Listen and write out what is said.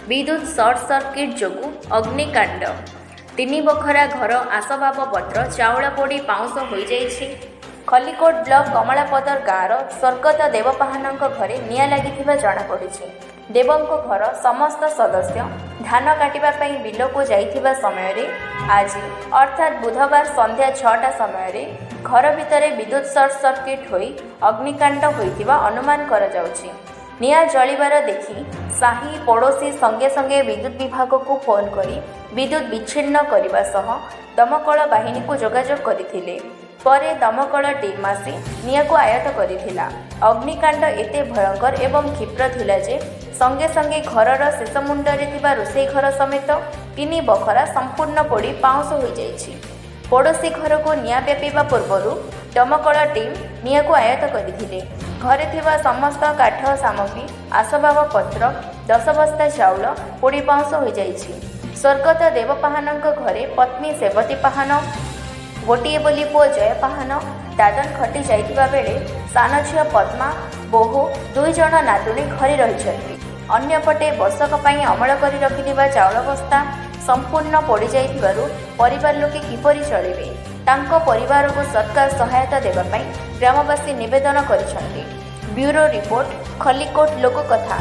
विद्युत short circuit जोगु अग्निकांड। 3 बखरा घर आसबाबपत्र चाउल पोड़ी पाउंस हो जाइछि। खलिकोट ब्लॉक कमलापदर गाँवर स्वर्गत देवपाहन घरे निआं लगी जमापड़ी। देवंको घर समस्त सदस्य धान काटिबा बिल को जाइथिबा समय रे आज अर्थात बुधवार संध्या 6टा समय घर भितर विद्युत सर्ट सर्किट होई अग्निकांड होइथिबा अनुमान करा जाउछि। निआं जलिबार देखि साही पड़ोशी संगे संगे विद्युत विभाग को फोन करी विद्युत विच्छिन्न करने सह दमकल बाहिनी को जोगाजोग करथिले। परे दमकल टीम आसी निआं को आयत्त करथिला। अग्निकांड एते भयंकर एवं क्षिप्र थिला जे संगे संगे घरर शेष मुंडरे थिबा रोषेई घर समेत 3 बखरा संपूर्ण पोड़ी पाउंस हो जाइछि। पड़ोशी घर को निआं व्यापीबा पूर्व दमकल टीम निआं को आयत्त करथिले। घरे थिबा समस्त काठ सामग्री आसबाबपत्र 10 बस्ता चाउल पोड़ी पाउंस हो जाइछि। स्वर्गत देवपाहन घरे पत्नी सेवती पाहन, गोटे बोली पुओ जय पाहन दादन खटी जाइथिबा बेले सान झियो पद्मा, बोहू 2 जण नातुणी घरे रहिछथि। अन्यपटे वर्षक पई अमल करी रखिथिबा चाउल बस्ता संपूर्ण पोड़ी जाइथिबारु परिवार लोके किपरि चलिबे तांको परिवार को सरकार सहायता देबा पई ग्रामवासी निवेदन करिसथि। ब्यूरो रिपोर्ट, खलिकोट लोककथा।